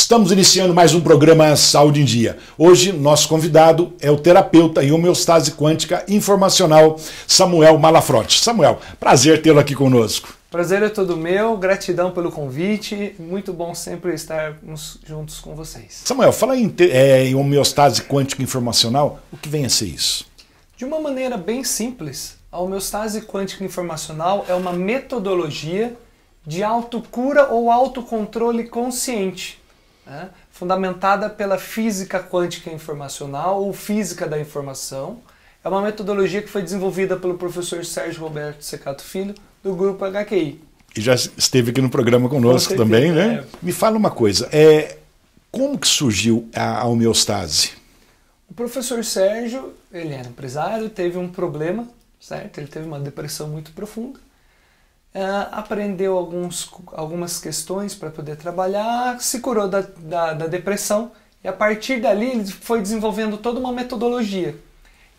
Estamos iniciando mais um programa Saúde em Dia. Hoje, nosso convidado é o terapeuta em homeostase quântica informacional, Samuel Malafronte. Samuel, prazer tê-lo aqui conosco. Prazer é todo meu, gratidão pelo convite, muito bom sempre estarmos juntos com vocês. Samuel, fala em homeostase quântica informacional, o que vem a ser isso? De uma maneira bem simples, a homeostase quântica informacional é uma metodologia de autocura ou autocontrole consciente, né? Fundamentada pela física quântica informacional ou física da informação. É uma metodologia que foi desenvolvida pelo professor Sérgio Roberto Secato Filho, do grupo HQI. E já esteve aqui no programa conosco também, né? Me fala uma coisa, como que surgiu a homeostase? O professor Sérgio, ele era empresário, teve um problema, certo? Ele teve uma depressão muito profunda. Aprendeu algumas questões para poder trabalhar, se curou da depressão e a partir dali ele foi desenvolvendo toda uma metodologia.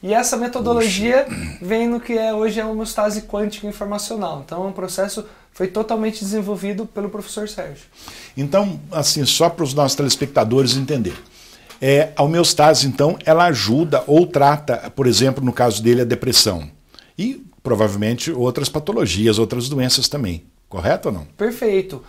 E essa metodologia vem no que hoje é a homeostase quântica informacional. Então, o processo foi totalmente desenvolvido pelo professor Sérgio. Então, assim, só para os nossos telespectadores entenderem. A homeostase, então, ela ajuda ou trata, por exemplo, no caso dele, a depressão. E, provavelmente, outras patologias, outras doenças também. Correto ou não? Perfeito.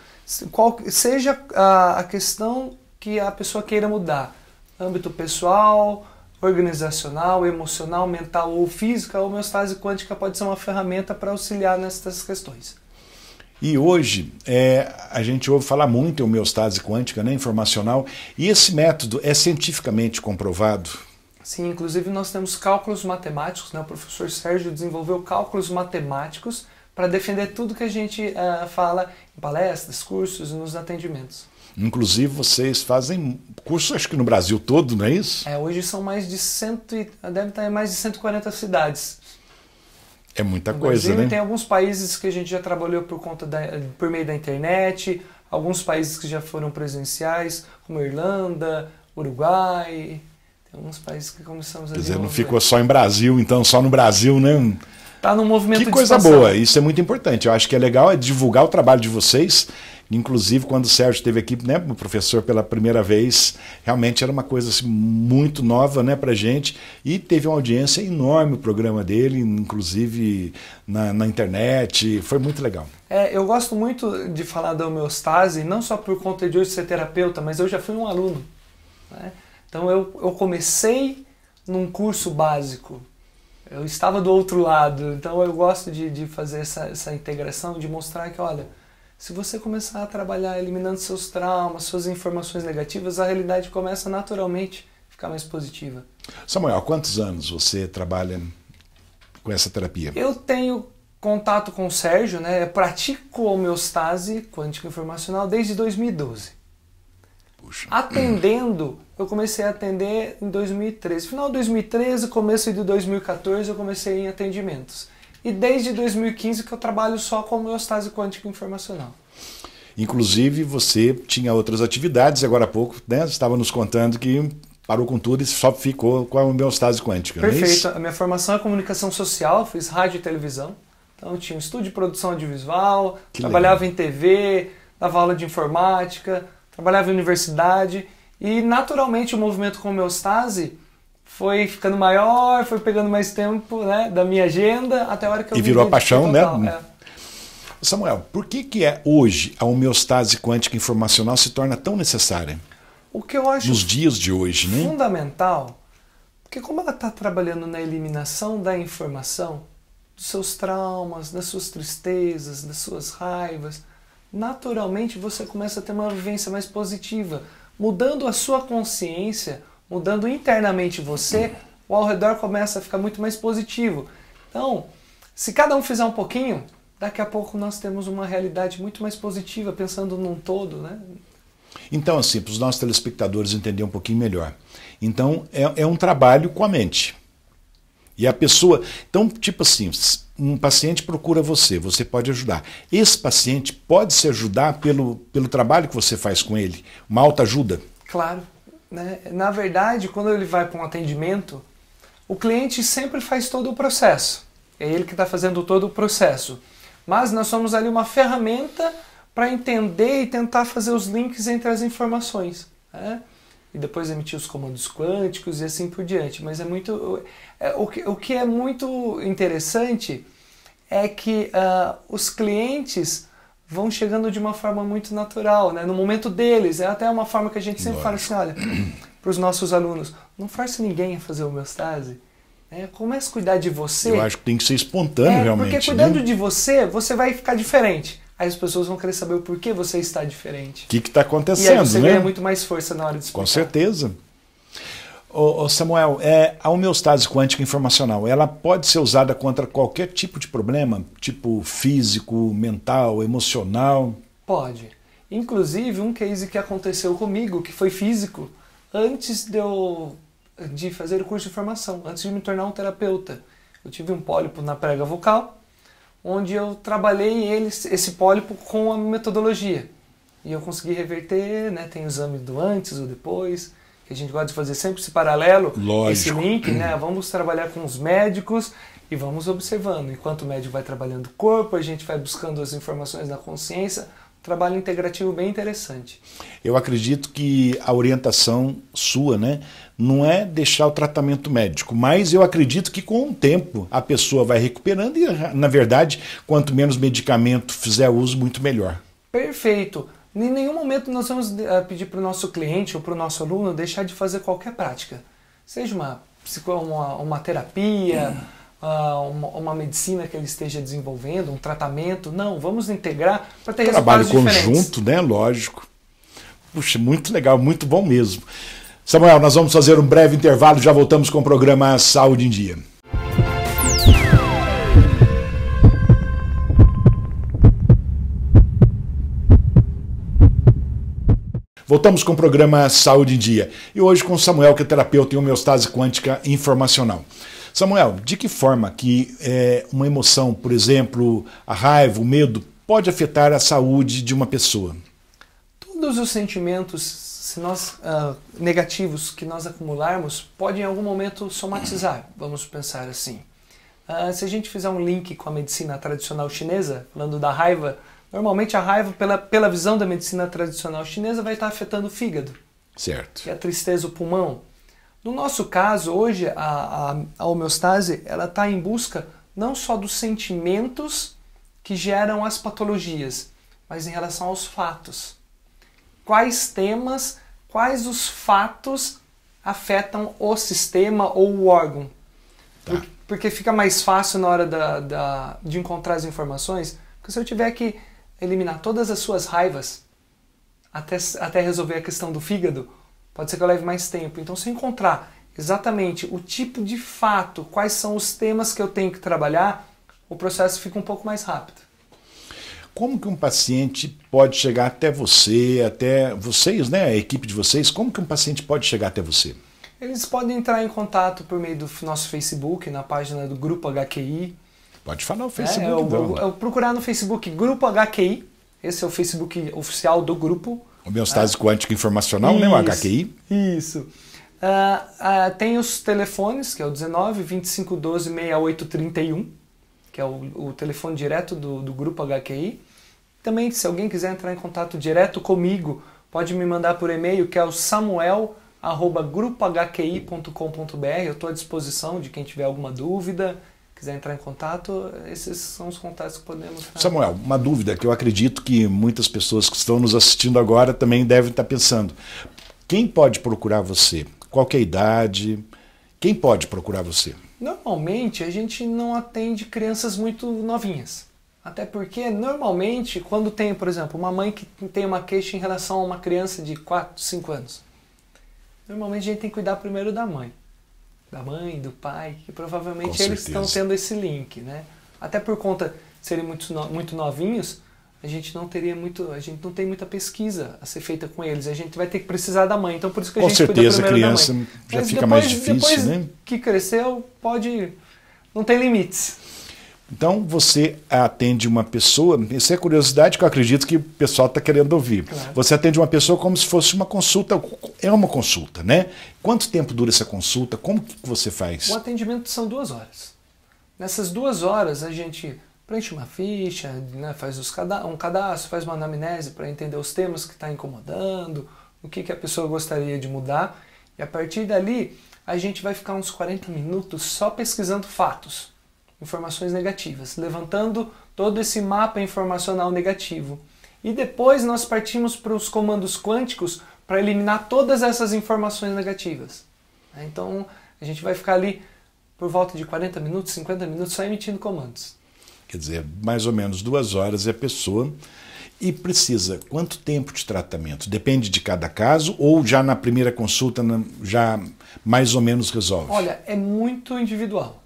Seja a questão que a pessoa queira mudar, âmbito pessoal, organizacional, emocional, mental ou física, a homeostase quântica pode ser uma ferramenta para auxiliar nessas questões. E hoje a gente ouve falar muito em homeostase quântica, né, informacional, e esse método é cientificamente comprovado? Sim, inclusive nós temos cálculos matemáticos, né? O professor Sérgio desenvolveu cálculos matemáticos para defender tudo que a gente fala em palestras, cursos e nos atendimentos. Inclusive vocês fazem cursos, acho que no Brasil todo, não é isso? Hoje são mais de deve estar em mais de 140 cidades. É muita no coisa, Brasil, né? E tem alguns países que a gente já trabalhou por meio da internet, alguns países que já foram presenciais, como Irlanda, Uruguai, tem alguns países que começamos a Quer dizer, desenvolver. não ficou só em Brasil, então só no Brasil, né? Tá no movimento que coisa boa, isso é muito importante. Eu acho que é legal divulgar o trabalho de vocês. Inclusive, quando o Sérgio esteve aqui, né, o professor pela primeira vez, realmente era uma coisa assim, muito nova, né, pra gente, e teve uma audiência enorme o programa dele, inclusive na internet, foi muito legal. Eu gosto muito de falar da homeostase, não só por conta de hoje ser terapeuta, mas eu já fui um aluno, né? Então eu comecei num curso básico, eu estava do outro lado, então eu gosto de fazer essa integração, de mostrar que, olha, se você começar a trabalhar eliminando seus traumas, suas informações negativas, a realidade começa naturalmente a ficar mais positiva. Samuel, há quantos anos você trabalha com essa terapia? Eu tenho contato com o Sérgio, né? Eu pratico homeostase quântica informacional desde 2012. Puxa. Atendendo, eu comecei a atender em 2013. Final de 2013, começo de 2014, eu comecei em atendimentos. E desde 2015 que eu trabalho só com homeostase quântica informacional. Inclusive, você tinha outras atividades, agora há pouco, né, estava nos contando que parou com tudo e só ficou com a homeostase quântica. Perfeito. A minha formação é comunicação social, fiz rádio e televisão. Então eu tinha um estúdio de produção audiovisual, trabalhava em TV, dava aula de informática, trabalhava em universidade. E naturalmente o movimento com homeostase foi ficando maior, foi pegando mais tempo, né, da minha agenda, até a hora que eu... E virou a paixão, né? Samuel, por que hoje a homeostase quântica informacional se torna tão necessária? O que eu acho nos dias de hoje, né? Fundamental, porque como ela está trabalhando na eliminação da informação, dos seus traumas, das suas tristezas, das suas raivas, naturalmente você começa a ter uma vivência mais positiva, mudando a sua consciência, mudando internamente você, o ao redor começa a ficar muito mais positivo. Então, se cada um fizer um pouquinho, daqui a pouco nós temos uma realidade muito mais positiva, pensando num todo, né? Então, assim, para os nossos telespectadores entenderem um pouquinho melhor. Então, é um trabalho com a mente. E a pessoa... Então, tipo assim, um paciente procura você pode ajudar. Esse paciente pode se ajudar pelo trabalho que você faz com ele? Uma autoajuda? Claro. Né? Na verdade, quando ele vai para um atendimento, o cliente sempre faz todo o processo. É ele que está fazendo todo o processo. Mas nós somos ali uma ferramenta para entender e tentar fazer os links entre as informações, né? E depois emitir os comandos quânticos e assim por diante. Mas o que é muito interessante é que os clientes vão chegando de uma forma muito natural, né? No momento deles. É até uma forma que a gente sempre fala assim, olha, para os nossos alunos, não force ninguém a fazer homeostase. Comece a cuidar de você. Eu acho que tem que ser espontâneo, realmente. Porque cuidando de você, você vai ficar diferente. Aí as pessoas vão querer saber o porquê você está diferente. O que está acontecendo, e aí você ganha muito mais força na hora de explicar. Com certeza. Samuel, a homeostase quântica informacional, ela pode ser usada contra qualquer tipo de problema? Tipo físico, mental, emocional? Pode. Inclusive, um case que aconteceu comigo, que foi físico, antes de fazer o curso de formação, antes de me tornar um terapeuta. Eu tive um pólipo na prega vocal, onde eu trabalhei esse pólipo com a metodologia. E eu consegui reverter, né? Tem o exame do antes ou depois, que a gente gosta de fazer sempre esse paralelo, esse link, né? Vamos trabalhar com os médicos e vamos observando. Enquanto o médico vai trabalhando o corpo, a gente vai buscando as informações da consciência. Trabalho integrativo bem interessante. Eu acredito que a orientação sua, né, não é deixar o tratamento médico, mas eu acredito que com o tempo a pessoa vai recuperando e, na verdade, quanto menos medicamento fizer uso, muito melhor. Perfeito. Em nenhum momento nós vamos pedir para o nosso cliente ou para o nosso aluno deixar de fazer qualquer prática. Seja uma terapia, uma medicina que ele esteja desenvolvendo, um tratamento. Não, vamos integrar para ter resultados diferentes. Trabalho conjunto, né? Lógico. Puxa, muito legal, muito bom mesmo. Samuel, nós vamos fazer um breve intervalo e já voltamos com o programa Saúde em Dia. Voltamos com o programa Saúde em Dia. E hoje com o Samuel, que é terapeuta em homeostase quântica informacional. Samuel, de que forma que uma emoção, por exemplo, a raiva, o medo, pode afetar a saúde de uma pessoa? Todos os sentimentos negativos que nós acumularmos podem em algum momento somatizar, vamos pensar assim. Se a gente fizer um link com a medicina tradicional chinesa, falando da raiva, normalmente a raiva, pela visão da medicina tradicional chinesa, vai estar afetando o fígado. Certo. E a tristeza, o pulmão. No nosso caso, hoje, a homeostase está em busca não só dos sentimentos que geram as patologias, mas em relação aos fatos. Quais temas, quais os fatos afetam o sistema ou o órgão? Tá. Porque fica mais fácil na hora de encontrar as informações, porque se eu tiver que eliminar todas as suas raivas até resolver a questão do fígado, pode ser que eu leve mais tempo. Então, se eu encontrar exatamente o tipo de fato, quais são os temas que eu tenho que trabalhar, o processo fica um pouco mais rápido. Como que um paciente pode chegar até você, até vocês, né, a equipe de vocês, como que um paciente pode chegar até você? Eles podem entrar em contato por meio do nosso Facebook, na página do Grupo HQI. Pode falar o Facebook, então. Procurar no Facebook Grupo HQI, esse é o Facebook oficial do grupo. Homeostase Quântica Informacional, né, o HQI? Isso. Tem os telefones, que é o 19 25 12 6831, que é o telefone direto do Grupo HQI. Também, se alguém quiser entrar em contato direto comigo, pode me mandar por e-mail, que é o samuel@grupohqi.com.br. Eu estou à disposição de quem tiver alguma dúvida, quiser entrar em contato, esses são os contatos que podemos dar. Samuel, uma dúvida que eu acredito que muitas pessoas que estão nos assistindo agora também devem estar pensando. Quem pode procurar você? Qual que é a idade? Quem pode procurar você? Normalmente a gente não atende crianças muito novinhas. Até porque, normalmente, quando tem, por exemplo, uma mãe que tem uma queixa em relação a uma criança de 4, 5 anos, normalmente a gente tem que cuidar primeiro da mãe, do pai, que provavelmente eles estão tendo esse link, né? Até por conta de serem muito novinhos, a gente não tem muita pesquisa a ser feita com eles. A gente vai ter que precisar da mãe, então por isso que a gente cuida primeiro da mãe. Com certeza, a criança já fica mais difícil, depois né? Que cresceu, não tem limites. Então você atende uma pessoa, isso é curiosidade que eu acredito que o pessoal está querendo ouvir. Claro. Você atende uma pessoa como se fosse uma consulta, é uma consulta, né? Quanto tempo dura essa consulta? Como que você faz? O atendimento são 2 horas. Nessas 2 horas a gente preenche uma ficha, né, faz um cadastro, faz uma anamnese para entender os temas que está incomodando, o que a pessoa gostaria de mudar. E a partir dali, a gente vai ficar uns 40 minutos só pesquisando fatos, informações negativas, levantando todo esse mapa informacional negativo. E depois nós partimos para os comandos quânticos para eliminar todas essas informações negativas. Então, a gente vai ficar ali por volta de 40 minutos, 50 minutos só emitindo comandos. Quer dizer, mais ou menos 2 horas é a pessoa. E precisa quanto tempo de tratamento? Depende de cada caso ou já na primeira consulta já mais ou menos resolve? Olha, é muito individual.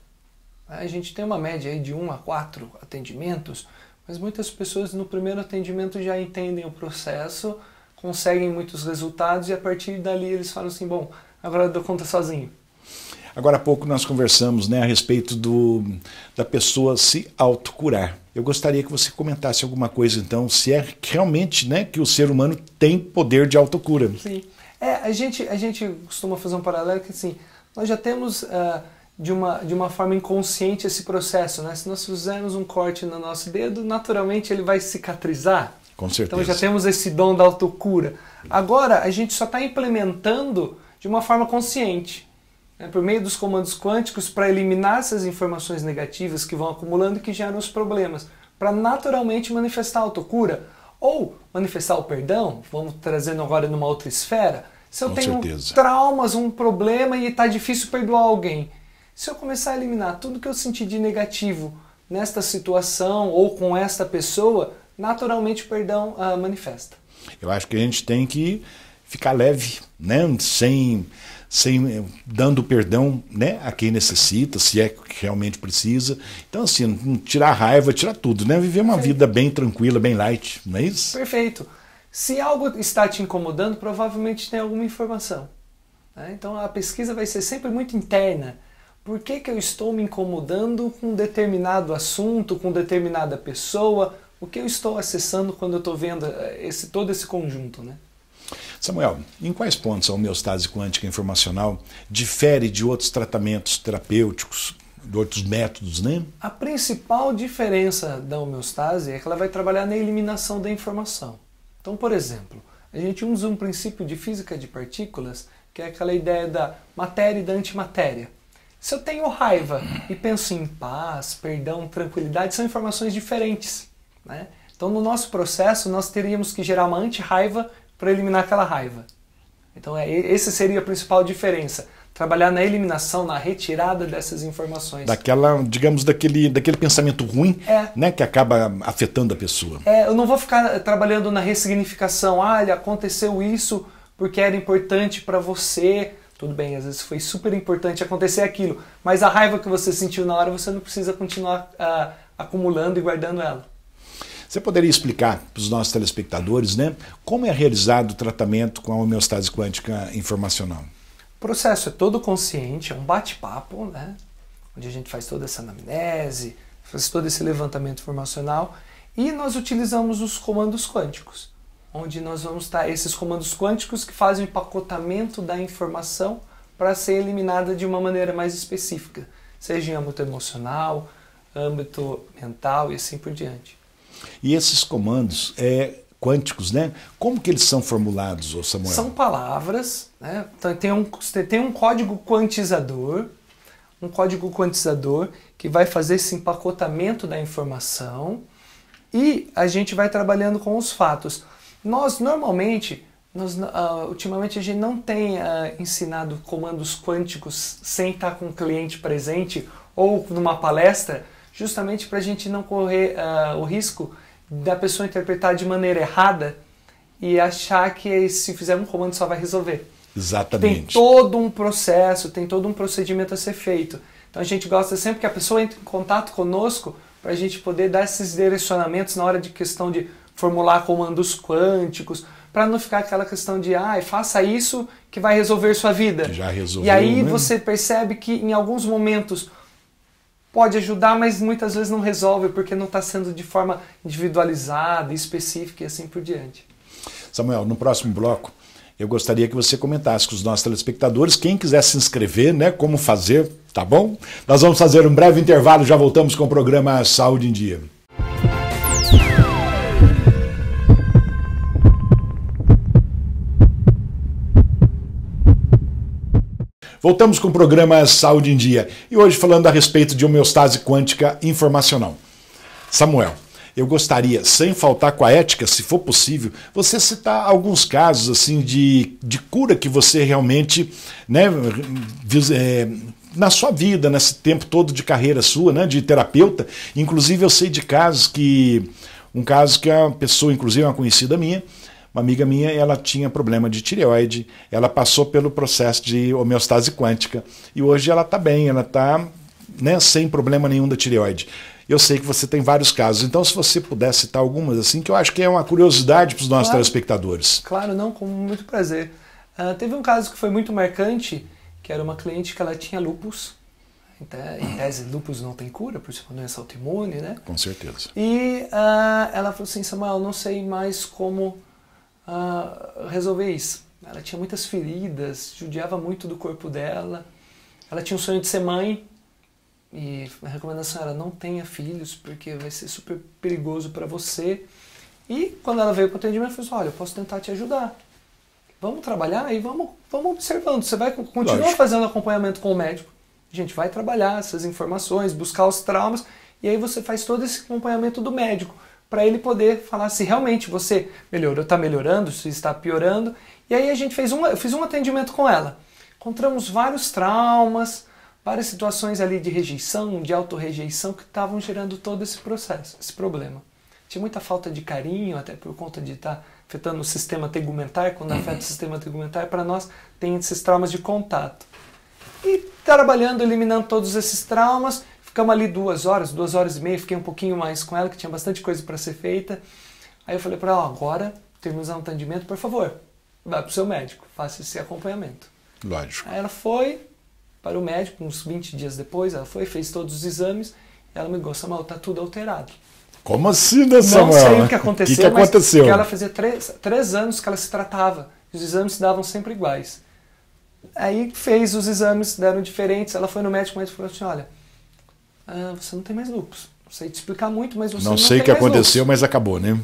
A gente tem uma média aí de 1 a 4 atendimentos, mas muitas pessoas no primeiro atendimento já entendem o processo, conseguem muitos resultados e a partir dali eles falam assim, bom, agora eu dou conta sozinho. Agora há pouco nós conversamos, né, a respeito da pessoa se autocurar. Eu gostaria que você comentasse alguma coisa, então, se é realmente, né, que o ser humano tem poder de autocura. Sim. A gente costuma fazer um paralelo que assim, nós já temos de uma forma inconsciente esse processo, né? Se nós fizermos um corte no nosso dedo, naturalmente ele vai cicatrizar. Com certeza. Então já temos esse dom da autocura. Agora, a gente só está implementando de uma forma consciente, né, por meio dos comandos quânticos para eliminar essas informações negativas que vão acumulando e que geram os problemas, para naturalmente manifestar a autocura ou manifestar o perdão, vamos trazendo agora numa outra esfera. Se eu tenho traumas, um problema e está difícil perdoar alguém, se eu começar a eliminar tudo que eu senti de negativo nesta situação ou com esta pessoa, naturalmente o perdão manifesta. Eu acho que a gente tem que ficar leve, né, sem dando perdão, né, a quem necessita, se é que realmente precisa. Então, assim, tirar a raiva, tirar tudo, né? Viver uma vida bem tranquila, bem light, não é isso? Perfeito. Se algo está te incomodando, provavelmente tem alguma informação, né? Então, a pesquisa vai ser sempre muito interna. Por que eu estou me incomodando com um determinado assunto, com determinada pessoa? O que eu estou acessando quando eu estou vendo todo esse conjunto, né? Samuel, em quais pontos a homeostase quântica informacional difere de outros tratamentos terapêuticos, de outros métodos, né? A principal diferença da homeostase é que ela vai trabalhar na eliminação da informação. Então, por exemplo, a gente usa um princípio de física de partículas, que é aquela ideia da matéria e da antimatéria. Se eu tenho raiva e penso em paz, perdão, tranquilidade, são informações diferentes, né? Então, no nosso processo, nós teríamos que gerar uma anti-raiva para eliminar aquela raiva. Então, essa seria a principal diferença. Trabalhar na eliminação, na retirada dessas informações. Digamos, daquele pensamento ruim, né, que acaba afetando a pessoa. Eu não vou ficar trabalhando na ressignificação. Aconteceu isso porque era importante para você. Tudo bem, às vezes foi super importante acontecer aquilo, mas a raiva que você sentiu na hora, você não precisa continuar acumulando e guardando ela. Você poderia explicar para os nossos telespectadores, né, como é realizado o tratamento com a homeostase quântica informacional? O processo é todo consciente, é um bate-papo, né, onde a gente faz toda essa anamnese, faz todo esse levantamento informacional e nós utilizamos os comandos quânticos, onde nós vamos estar esses comandos quânticos que fazem o empacotamento da informação para ser eliminada de uma maneira mais específica, seja em âmbito emocional, âmbito mental e assim por diante. E esses comandos quânticos, né? Como que eles são formulados, Samuel? São palavras, né? Tem um código quantizador, que vai fazer esse empacotamento da informação e a gente vai trabalhando com os fatos. Ultimamente a gente não tem ensinado comandos quânticos sem estar com o cliente presente ou numa palestra, justamente para a gente não correr o risco da pessoa interpretar de maneira errada e achar que se fizer um comando só vai resolver. Exatamente. Tem todo um processo, tem todo um procedimento a ser feito. Então a gente gosta sempre que a pessoa entre em contato conosco para a gente poder dar esses direcionamentos na hora de questão de formular comandos quânticos, para não ficar aquela questão de faça isso que vai resolver sua vida. Que já resolveu, e aí né? você percebe que em alguns momentos pode ajudar, mas muitas vezes não resolve porque não está sendo de forma individualizada, específica e assim por diante. Samuel, no próximo bloco eu gostaria que você comentasse com os nossos telespectadores, quem quiser se inscrever, né, como fazer, tá bom? Nós vamos fazer um breve intervalo, já voltamos com o programa Saúde em Dia. Voltamos com o programa Saúde em Dia e hoje falando a respeito de homeostase quântica informacional. Samuel, eu gostaria, sem faltar com a ética, se for possível, você citar alguns casos assim de cura que você realmente, né, na sua vida, nesse tempo todo de carreira sua, né, de terapeuta. Inclusive eu sei de casos um caso que a pessoa, inclusive uma conhecida minha, uma amiga minha, ela tinha problema de tireoide, ela passou pelo processo de homeostase quântica e hoje ela está bem, ela está, né, sem problema nenhum da tireoide. Eu sei que você tem vários casos, então se você puder citar algumas assim, que eu acho que é uma curiosidade para os nossos telespectadores. Claro, não, com muito prazer. Teve um caso que foi muito marcante, que era uma cliente que ela tinha lúpus. Em tese, lúpus não tem cura, por ser uma doença autoimune, né? Com certeza. E ela falou assim, Samuel, não sei mais como resolver isso. Ela tinha muitas feridas, judiava muito do corpo dela, ela tinha um sonho de ser mãe e a recomendação era não tenha filhos porque vai ser super perigoso para você. E quando ela veio para o atendimento, eu falei assim, olha, eu posso tentar te ajudar. Vamos trabalhar e vamos observando. Você vai continuar fazendo acompanhamento com o médico. A gente vai trabalhar essas informações, buscar os traumas e aí você faz todo esse acompanhamento do médico para ele poder falar se realmente você está melhorando, se está piorando. E aí eu fiz um atendimento com ela. Encontramos vários traumas, várias situações ali de rejeição, de autorrejeição que estavam gerando todo esse processo, esse problema. Tinha muita falta de carinho, até por conta de estar afetando o sistema tegumentar. Quando afeta o sistema tegumentar, para nós tem esses traumas de contato. E trabalhando, eliminando todos esses traumas, ficamos ali 2 horas e meia, fiquei um pouquinho mais com ela, que tinha bastante coisa para ser feita. Aí eu falei para ela, agora, terminamos o atendimento, por favor, vai para o seu médico, faça esse acompanhamento. Lógico. Aí ela foi para o médico, uns 20 dias depois, ela foi, fez todos os exames, e ela me ligou, Samuel, está tudo alterado. Como assim, né, Samuel? Não sei o que aconteceu, que aconteceu? Porque ela fazia 3 anos que ela se tratava, e os exames se davam sempre iguais. Aí fez os exames, deram diferentes, ela foi no médico, o médico falou assim, olha, você não tem mais lúpus. Não sei te explicar muito, mas você não tem mais lúpus. Não sei o que aconteceu, mas acabou, né?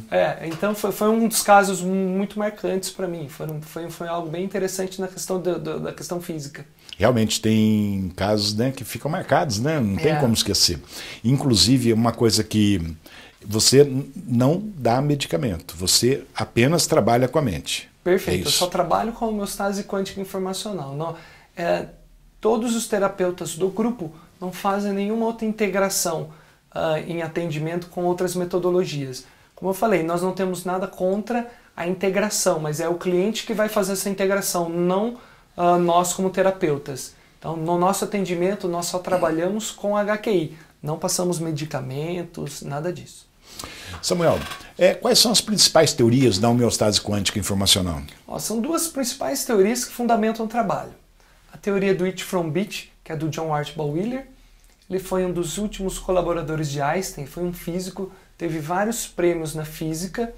Então foi um dos casos muito marcantes para mim. Foi algo bem interessante na questão da questão física. Realmente tem casos, né, que ficam marcados, né? Não tem como esquecer. Inclusive, uma coisa que você não dá medicamento, você apenas trabalha com a mente. Perfeito, eu só trabalho com homeostase quântica informacional. Não, todos os terapeutas do grupo não fazem nenhuma outra integração em atendimento com outras metodologias. Como eu falei, nós não temos nada contra a integração, mas é o cliente que vai fazer essa integração, não nós como terapeutas. Então, no nosso atendimento, nós só trabalhamos com HQI, não passamos medicamentos, nada disso. Samuel, quais são as principais teorias da homeostase quântica informacional? São 2 principais teorias que fundamentam o trabalho. A teoria do It from Bit, que é do John Archibald Wheeler. Ele foi um dos últimos colaboradores de Einstein, foi um físico, teve vários prêmios na física,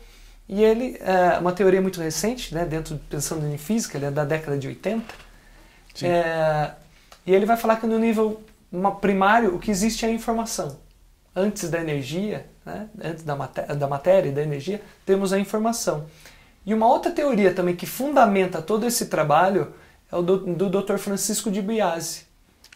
e ele é uma teoria muito recente, né, pensando em física, ele é da década de 80. E ele vai falar que no nível primário o que existe é a informação. Antes da energia, né, antes da matéria e da energia, temos a informação. E uma outra teoria também que fundamenta todo esse trabalho é o do Dr. Francisco de Biase,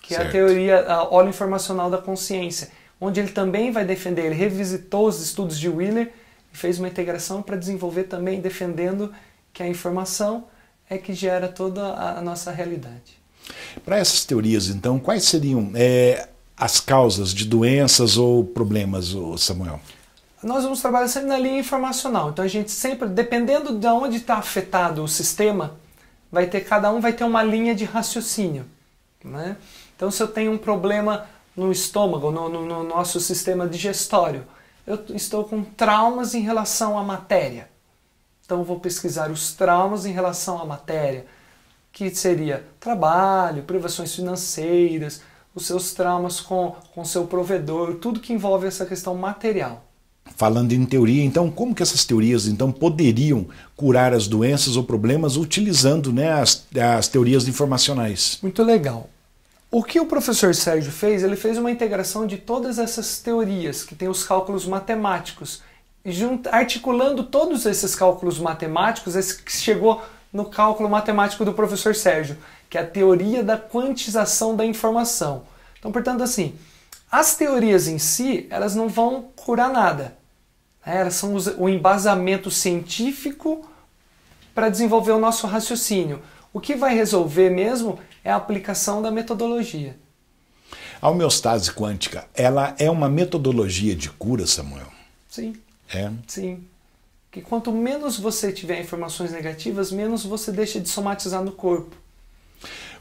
que é a teoria holoinformacional da consciência, onde ele também vai defender, ele revisitou os estudos de Wheeler e fez uma integração para desenvolver também, defendendo que a informação é que gera toda a nossa realidade. Para essas teorias, então, quais seriam as causas de doenças ou problemas, Samuel? Nós vamos trabalhar sempre na linha informacional, então a gente sempre, dependendo de onde está afetado o sistema, cada um vai ter uma linha de raciocínio, né? Então, se eu tenho um problema no estômago, no nosso sistema digestório, eu estou com traumas em relação à matéria. Então, eu vou pesquisar os traumas em relação à matéria, que seria trabalho, privações financeiras, os seus traumas com seu provedor, tudo que envolve essa questão material. falando em teoria, então como que essas teorias então poderiam curar as doenças ou problemas utilizando, né, as teorias informacionais? Muito legal. O que o professor Sérgio fez? Ele fez uma integração de todas essas teorias, que tem os cálculos matemáticos, articulando todos esses cálculos matemáticos, esse que chegou no cálculo matemático do professor Sérgio, que é a teoria da quantização da informação. Então, portanto, assim, as teorias em si, elas não vão curar nada. Elas são o embasamento científico para desenvolver o nosso raciocínio. O que vai resolver mesmo é a aplicação da metodologia. A homeostase quântica, ela é uma metodologia de cura, Samuel? Sim. É? Sim. Que quanto menos você tiver informações negativas, menos você deixa de somatizar no corpo.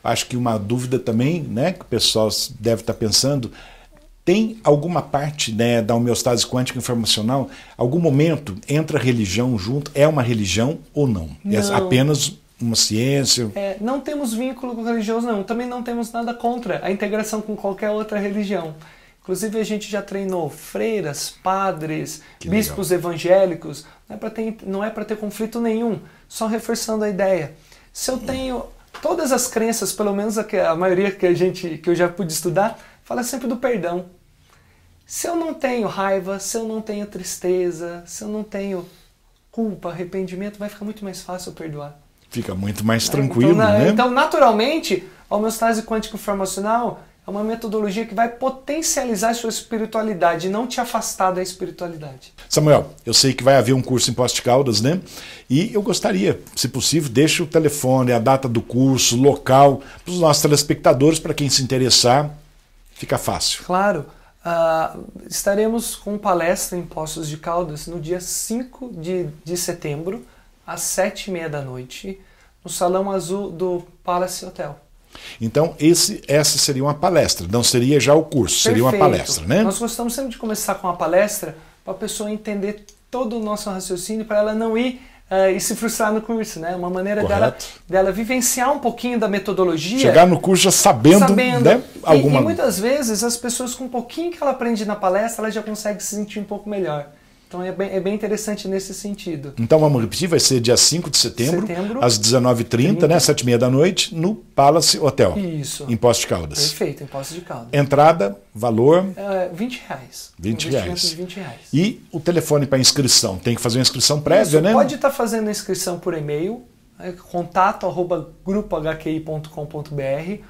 Acho que uma dúvida também, né, que o pessoal deve estar pensando, tem alguma parte, né, da homeostase quântica informacional, algum momento entra a religião junto? É uma religião ou não? Não. É apenas uma ciência? Não temos vínculo religioso, não. Também não temos nada contra a integração com qualquer outra religião. Inclusive a gente já treinou freiras, padres, bispos evangélicos. Não é para ter conflito nenhum, só reforçando a ideia. Se eu tenho todas as crenças, pelo menos a maioria que eu já pude estudar, fala sempre do perdão. Se eu não tenho raiva, se eu não tenho tristeza, se eu não tenho culpa, arrependimento, vai ficar muito mais fácil eu perdoar. Fica muito mais tranquilo, então, né? Então, naturalmente, a homeostase quântica informacional é uma metodologia que vai potencializar a sua espiritualidade e não te afastar da espiritualidade. Samuel, eu sei que vai haver um curso em Poços de Caldas, né? E eu gostaria, se possível, deixe o telefone, a data do curso, local, para os nossos telespectadores, para quem se interessar, fica fácil. Claro. Estaremos com palestra em Poços de Caldas no dia 5 de setembro, às 7h30 da noite, no Salão Azul do Palace Hotel. Então, essa seria uma palestra, não seria já o curso, seria uma palestra, né? Nós gostamos sempre de começar com uma palestra para a pessoa entender todo o nosso raciocínio, para ela não ir e se frustrar no curso, né? Uma maneira dela vivenciar um pouquinho da metodologia. Chegar no curso já sabendo. Né, alguma... E muitas vezes as pessoas, com um pouquinho que ela aprende na palestra, ela já consegue se sentir um pouco melhor. Então é bem interessante nesse sentido. Então vamos repetir, vai ser dia 5 de setembro às 19h30, né, 7h30 da noite, no Palace Hotel. Isso. Em Poços de Caldas. Perfeito, em Poços de Caldas. Entrada, valor? R$20. R$20. De R$20. E o telefone para inscrição? Tem que fazer uma inscrição prévia, Isso, né? Pode estar fazendo a inscrição por e-mail, contato@grupohqi.com.br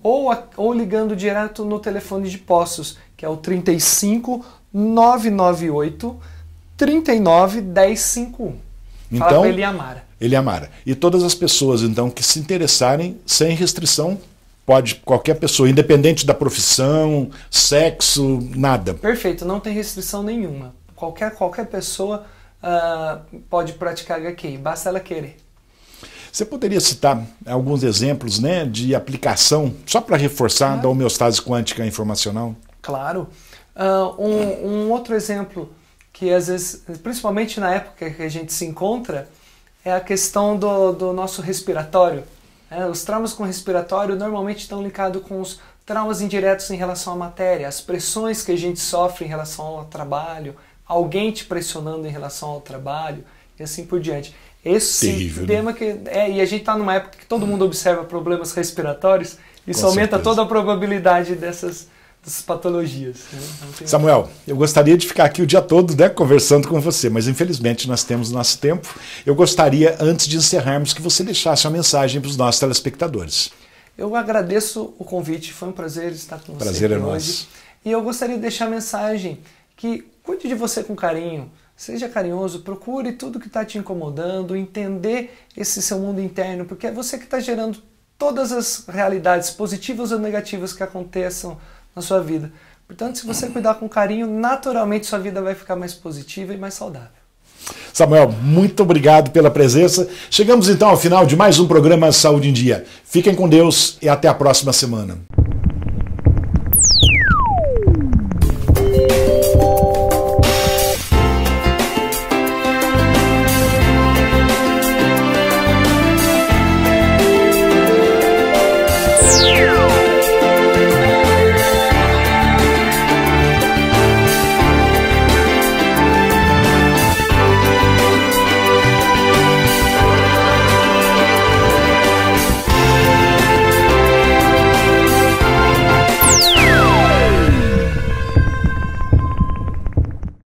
ou ligando direto no telefone de Poços, que é o 35 998 39 1051. Fala Então, com Eliamara. Eliamara. E todas as pessoas, então, que se interessarem, sem restrição, pode qualquer pessoa, independente da profissão, sexo, nada. Perfeito, não tem restrição nenhuma. Qualquer pessoa pode praticar HQI, basta ela querer. Você poderia citar alguns exemplos, né, de aplicação, só para reforçar, da homeostase quântica informacional? Claro. Um outro exemplo que às vezes, principalmente na época que a gente se encontra, é a questão do nosso respiratório. Os traumas com respiratório normalmente estão ligados com os traumas indiretos em relação à matéria, as pressões que a gente sofre em relação ao trabalho, alguém te pressionando em relação ao trabalho e assim por diante. Esse terrível, tema, né? E a gente está numa época que todo mundo observa problemas respiratórios, isso aumenta toda a probabilidade dessas patologias. Né? Samuel, eu gostaria de ficar aqui o dia todo, né, conversando com você, mas infelizmente nós temos nosso tempo. Eu gostaria, antes de encerrarmos, que você deixasse uma mensagem para os nossos telespectadores. Eu agradeço o convite, foi um prazer estar com você prazer aqui é hoje. Nosso. E eu gostaria de deixar a mensagem que cuide de você com carinho, seja carinhoso, procure tudo que está te incomodando, entender esse seu mundo interno, porque é você que está gerando todas as realidades positivas ou negativas que aconteçam na sua vida. Portanto, se você cuidar com carinho, naturalmente sua vida vai ficar mais positiva e mais saudável. Samuel, muito obrigado pela presença. Chegamos então ao final de mais um programa Saúde em Dia. Fiquem com Deus e até a próxima semana.